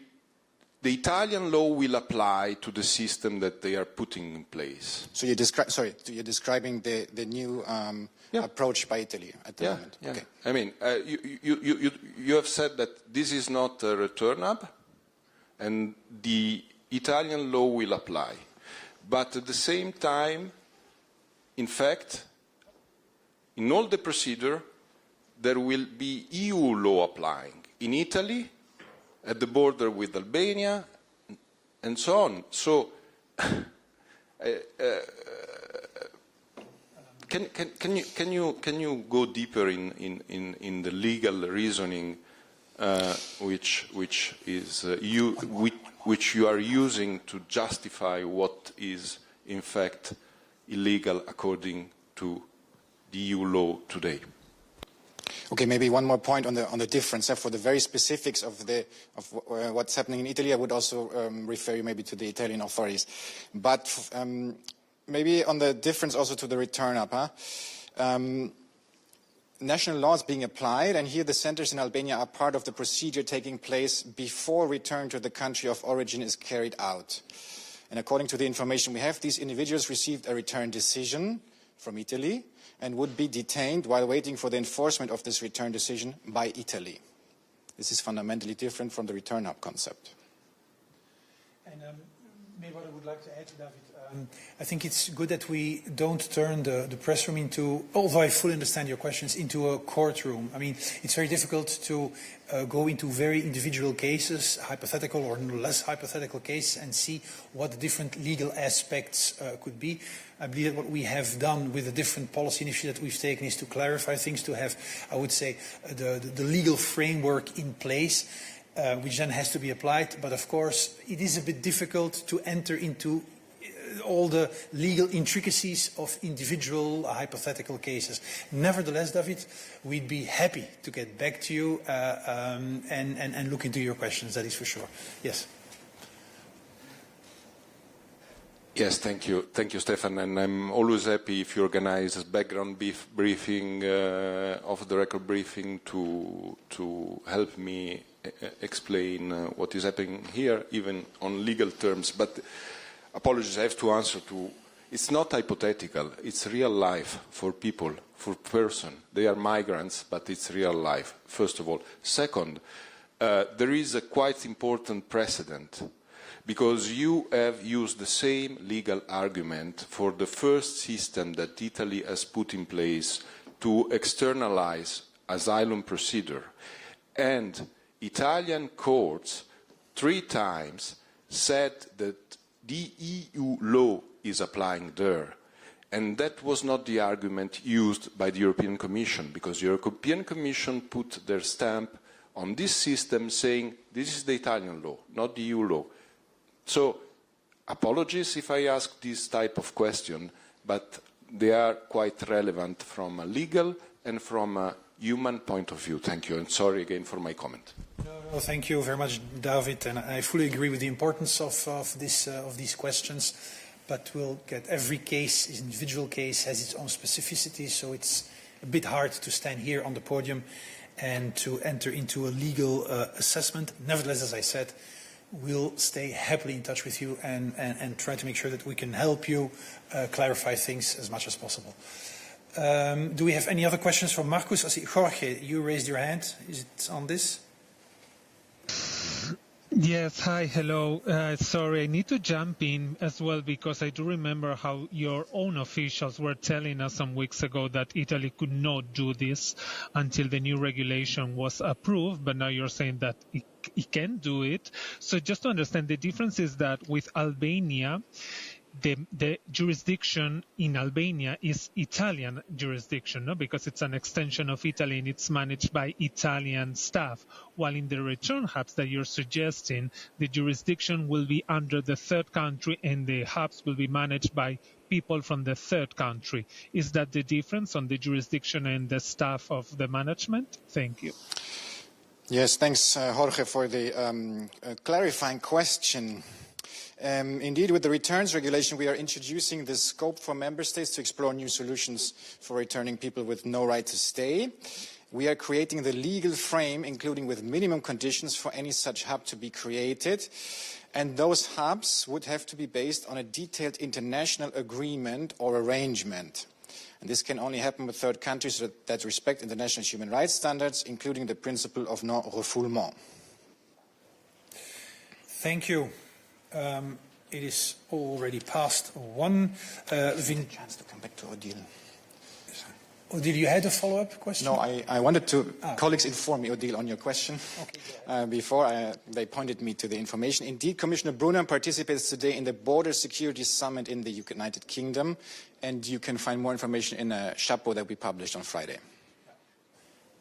Italian law will apply to the system that they are putting in place. So you're describing the new approach by Italy at the moment. Yeah. Okay. I mean, you have said that this is not a return hub, and the Italian law will apply. But at the same time, in fact, in all the procedure, there will be EU law applying. In Italy, at the border with Albania, and so on. So, can you go deeper in the legal reasoning which you are using to justify what is in fact illegal according to the EU law today? Okay, maybe one more point on the difference. For the very specifics of what's happening in Italy, I would also refer you maybe to the Italian authorities. But maybe on the difference also to the return up. National law is being applied, and here the centers in Albania are part of the procedure taking place before return to the country of origin is carried out. And according to the information we have, these individuals received a return decision from Italy and would be detained while waiting for the enforcement of this return decision by Italy. This is fundamentally different from the return hub concept. And Maybe what I would like to add to David, I think it's good that we don't turn the press room into, although I fully understand your questions, into a courtroom. I mean, it's very difficult to go into very individual cases, hypothetical or less hypothetical cases, and see what the different legal aspects could be. I believe that what we have done with the different policy initiatives that we've taken is to clarify things, to have, I would say, the legal framework in place, which then has to be applied. But of course, it is a bit difficult to enter into all the legal intricacies of individual hypothetical cases. Nevertheless, David, we'd be happy to get back to you and look into your questions, that is for sure. Yes. Yes, thank you. Thank you, Stefan. And I'm always happy if you organize a background briefing, off-the-record briefing to help me explain what is happening here, even on legal terms. But apologies, I have to answer to, it's not hypothetical, it's real life for people, for person. They are migrants, but it's real life, first of all. Second, there is a quite important precedent, because you have used the same legal argument for the first system that Italy has put in place to externalize asylum procedure. And Italian courts 3 times said that the EU law is applying there. And that was not the argument used by the European Commission, because the European Commission put their stamp on this system saying this is the Italian law, not the EU law. So, apologies if I ask this type of question, but they are quite relevant from a legal and from a human point of view. Thank you, and sorry again for my comment. No, thank you very much, David, and I fully agree with the importance of these questions. But we'll get every case, each individual case has its own specificity, so it's a bit hard to stand here on the podium and to enter into a legal assessment. Nevertheless, as I said, we'll stay happily in touch with you and try to make sure that we can help you clarify things as much as possible. Do we have any other questions from Marcus? I see Jorge, you raised your hand. Is it on this? Yes, hi, hello. Sorry, I need to jump in as well, because I do remember how your own officials were telling us some weeks ago that Italy could not do this until the new regulation was approved, but now you're saying that it can do it. So just to understand, the difference is that with Albania, the jurisdiction in Albania is Italian jurisdiction, no? Because it's an extension of Italy and it's managed by Italian staff, while in the return hubs that you're suggesting, the jurisdiction will be under the third country and the hubs will be managed by people from the third country. Is that the difference on the jurisdiction and the staff of the management? Thank you. Yes, thanks, Jorge, for the clarifying question. Indeed, with the returns regulation, we are introducing the scope for member states to explore new solutions for returning people with no right to stay. We are creating the legal frame, including with minimum conditions for any such hub to be created. And those hubs would have to be based on a detailed international agreement or arrangement. And this can only happen with third countries that respect international human rights standards, including the principle of non-refoulement. Thank you. It is already past 1. Chance to come back to Odile. Odile, you had a follow-up question? No, I wanted to, colleagues inform me, Odile, on your question. Okay, before they pointed me to the information. Indeed, Commissioner Brunner participates today in the Border Security Summit in the United Kingdom, and you can find more information in a chapeau that we published on Friday.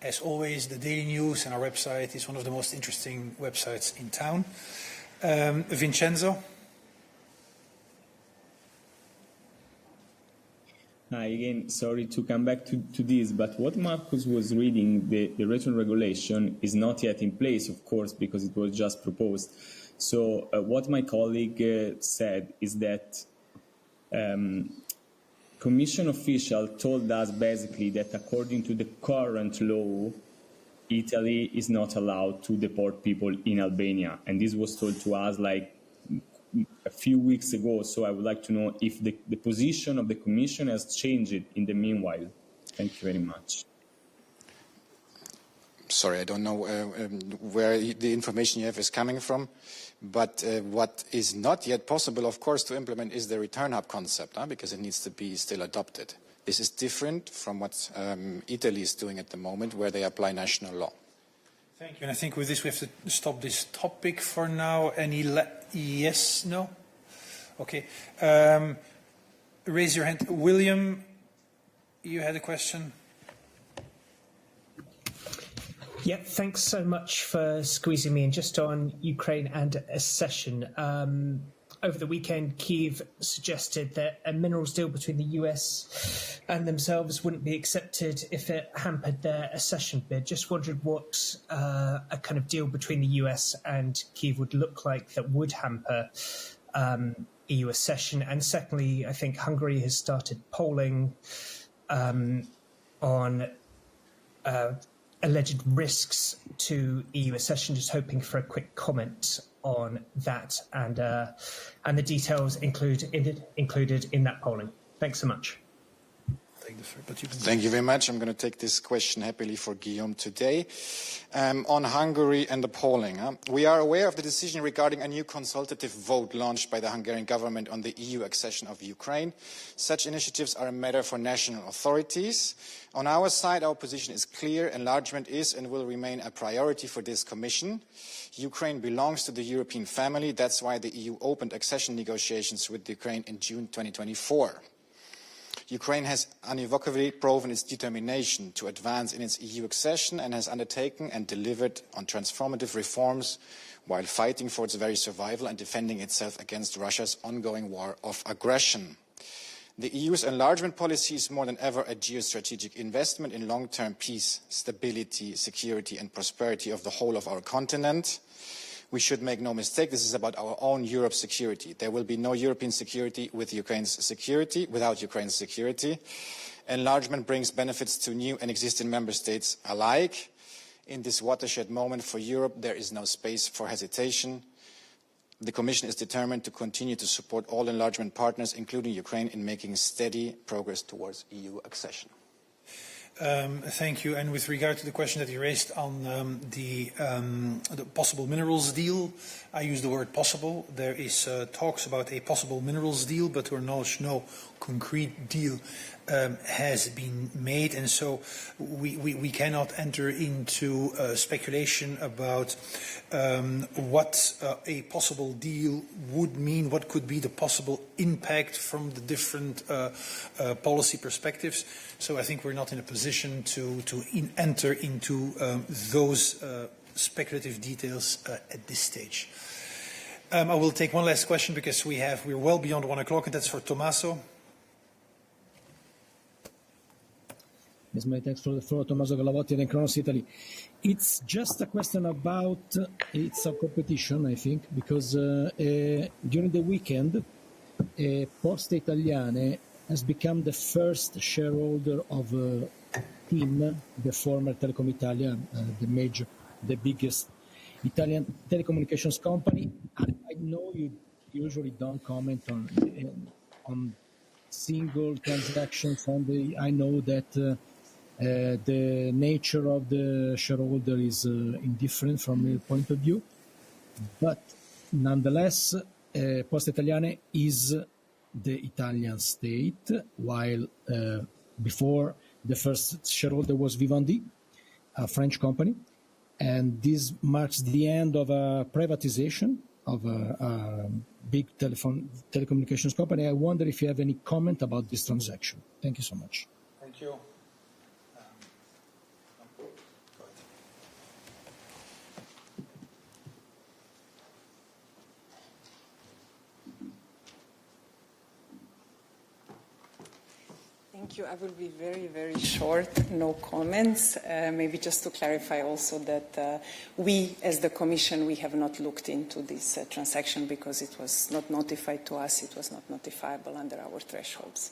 As always, the daily news and our website is one of the most interesting websites in town. Vincenzo? Hi again, sorry to come back to this, but what Marcus was reading, the return regulation is not yet in place, of course, because it was just proposed. So what my colleague said is that Commission official told us basically that according to the current law, Italy is not allowed to deport people in Albania. And this was told to us like a few weeks ago. So I would like to know if the position of the Commission has changed in the meanwhile. Thank you very much. sorry, I don't know where the information you have is coming from. But what is not yet possible, of course, to implement is the return hub concept, because it needs to be still adopted. This is different from what Italy is doing at the moment, where they apply national law. Thank you. And I think with this we have to stop this topic for now. Any yes? No? Okay. Raise your hand. William, you had a question? Yeah, thanks so much for squeezing me in. Just on Ukraine and accession. Over the weekend, Kyiv suggested that a minerals deal between the US and themselves wouldn't be accepted if it hampered their accession bid. Just wondered what a kind of deal between the US and Kyiv would look like that would hamper EU accession. And secondly, I think Hungary has started polling on alleged risks to EU accession. Just hoping for a quick comment on that and the details included in that polling. Thanks so much. Thank you very much. I'm going to take this question happily for Guillaume today. On Hungary and the polling. We are aware of the decision regarding a new consultative vote launched by the Hungarian government on the EU accession of Ukraine. Such initiatives are a matter for national authorities. On our side, our position is clear. Enlargement is and will remain a priority for this Commission. Ukraine belongs to the European family. That's why the EU opened accession negotiations with Ukraine in June 2024. Ukraine has unequivocally proven its determination to advance in its EU accession and has undertaken and delivered on transformative reforms while fighting for its very survival and defending itself against Russia's ongoing war of aggression. The EU's enlargement policy is more than ever a geostrategic investment in long-term peace, stability, security and prosperity of the whole of our continent. We should make no mistake, this is about our own Europe's security. There will be no European security without Ukraine's security. Enlargement brings benefits to new and existing member states alike. In this watershed moment for Europe, there is no space for hesitation. The Commission is determined to continue to support all enlargement partners, including Ukraine, in making steady progress towards EU accession. Thank you. And with regard to the question that you raised on the possible minerals deal, I use the word possible. There is talks about a possible minerals deal, but to our knowledge, no concrete deal has been made, and so we cannot enter into speculation about what a possible deal would mean, what could be the possible impact from the different policy perspectives. So I think we're not in a position to enter into those speculative details at this stage. I will take one last question because we're well beyond 1 o'clock, and that's for Tommaso. Yes, my thanks for the floor, Tommaso Gallavotti and Kronos Italy. It's just a question about it's a competition, I think, because during the weekend, Poste Italiane has become the first shareholder of TIM, the former Telecom Italia, the biggest Italian telecommunications company. I know you usually don't comment on single transactions, and I know that the nature of the shareholder is indifferent from your point of view, but nonetheless, Poste Italiane is the Italian state, while before the first shareholder was Vivendi, a French company, and this marks the end of a privatization of a big telecommunications company. I wonder if you have any comment about this transaction. Thank you so much. Thank you. Thank you. I will be very, very short, no comments. Maybe just to clarify also that we, as the Commission, we have not looked into this transaction because it was not notified to us, it was not notifiable under our thresholds.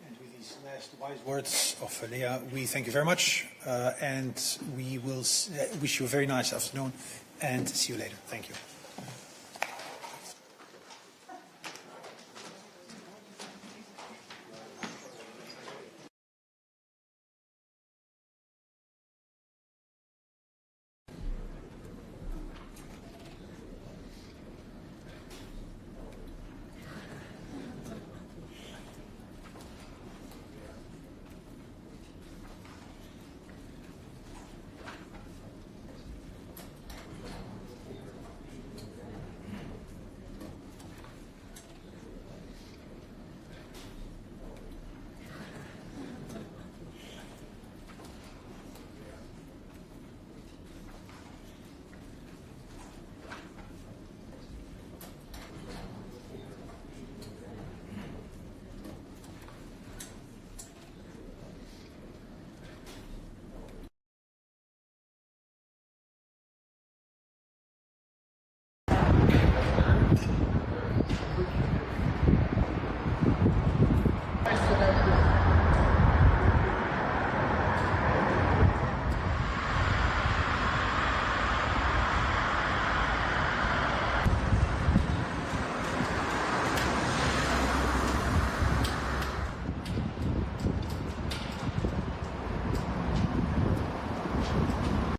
And with these last wise words of Leah, we thank you very much, and we will wish you a very nice afternoon and see you later. Thank you.